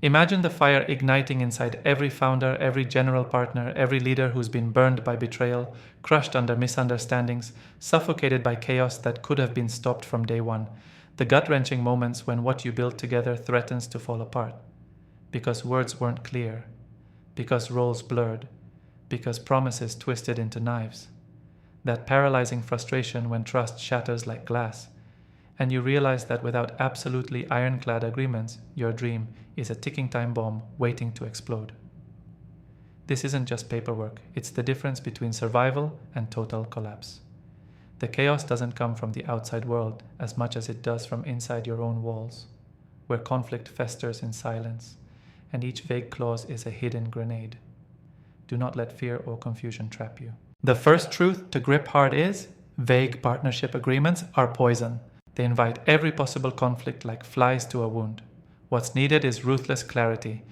Imagine the fire igniting inside every founder, every general partner, every leader who's been burned by betrayal, crushed under misunderstandings, suffocated by chaos that could have been stopped from day one. The gut-wrenching moments when what you built together threatens to fall apart. Because words weren't clear. Because roles blurred. Because promises twisted into knives. That paralyzing frustration when trust shatters like glass. And you realize that without absolutely ironclad agreements, your dream is a ticking time bomb waiting to explode. This isn't just paperwork, it's the difference between survival and total collapse. The chaos doesn't come from the outside world as much as it does from inside your own walls, where conflict festers in silence, and each vague clause is a hidden grenade. Do not let fear or confusion trap you. The first truth to grip hard is, vague partnership agreements are poison. They invite every possible conflict like flies to a wound. What's needed is ruthless clarity.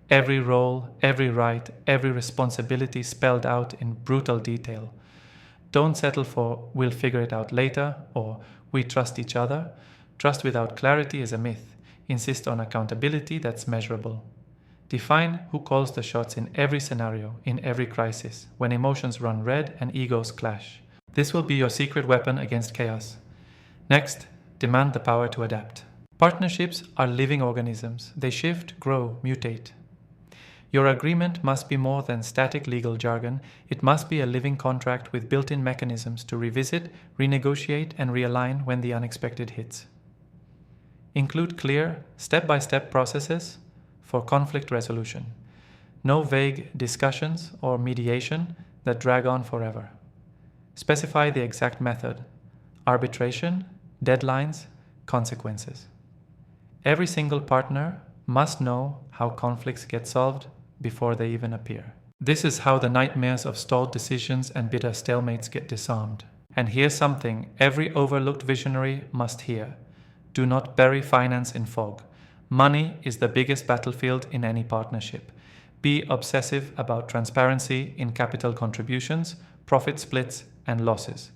Every role, every right, every responsibility spelled out in brutal detail. Don't settle for "we'll figure it out later" or "we trust each other." Trust without clarity is a myth. Insist on accountability that's measurable. Define who calls the shots in every scenario, in every crisis, when emotions run red and egos clash. This will be your secret weapon against chaos. Next, demand the power to adapt. Partnerships are living organisms. They shift, grow, mutate. Your agreement must be more than static legal jargon. It must be a living contract with built-in mechanisms to revisit, renegotiate, and realign when the unexpected hits. Include clear, step-by-step processes for conflict resolution. No vague discussions or mediation that drag on forever. Specify the exact method: arbitration, deadlines, consequences. Every single partner must know how conflicts get solved before they even appear. This is how the nightmares of stalled decisions and bitter stalemates get disarmed. And here's something every overlooked visionary must hear. Do not bury finance in fog. Money is the biggest battlefield in any partnership. Be obsessive about transparency in capital contributions, profit splits, and losses.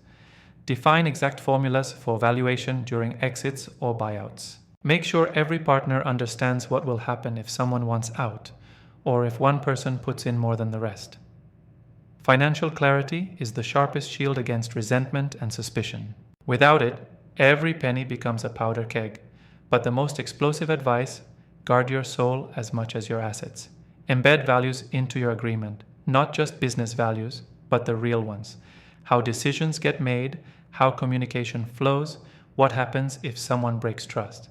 Define exact formulas for valuation during exits or buyouts. Make sure every partner understands what will happen if someone wants out, or if one person puts in more than the rest. Financial clarity is the sharpest shield against resentment and suspicion. Without it, every penny becomes a powder keg. But the most explosive advice: guard your soul as much as your assets. Embed values into your agreement, not just business values, but the real ones. How decisions get made, how communication flows, what happens if someone breaks trust.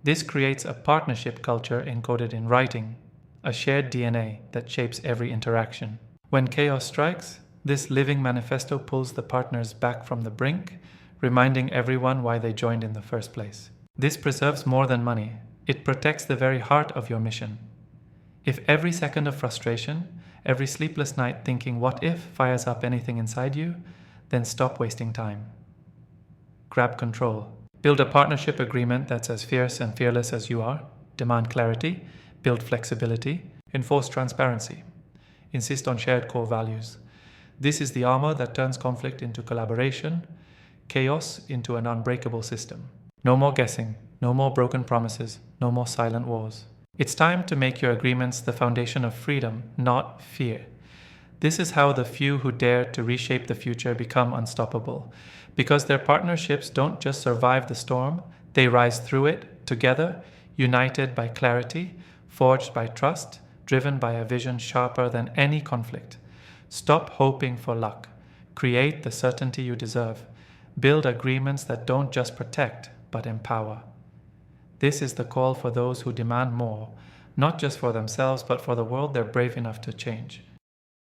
This creates a partnership culture encoded in writing, a shared DNA that shapes every interaction. When chaos strikes, this living manifesto pulls the partners back from the brink, reminding everyone why they joined in the first place. This preserves more than money. It protects the very heart of your mission. If every second of frustration, every sleepless night thinking "what if" fires up anything inside you, then stop wasting time. Grab control. Build a partnership agreement that's as fierce and fearless as you are. Demand clarity. Build flexibility. Enforce transparency. Insist on shared core values. This is the armor that turns conflict into collaboration, chaos into an unbreakable system. No more guessing, no more broken promises, no more silent wars. It's time to make your agreements the foundation of freedom, not fear. This is how the few who dare to reshape the future become unstoppable. Because their partnerships don't just survive the storm, they rise through it together, united by clarity, forged by trust, driven by a vision sharper than any conflict. Stop hoping for luck. Create the certainty you deserve. Build agreements that don't just protect, but empower. This is the call for those who demand more, not just for themselves, but for the world they're brave enough to change.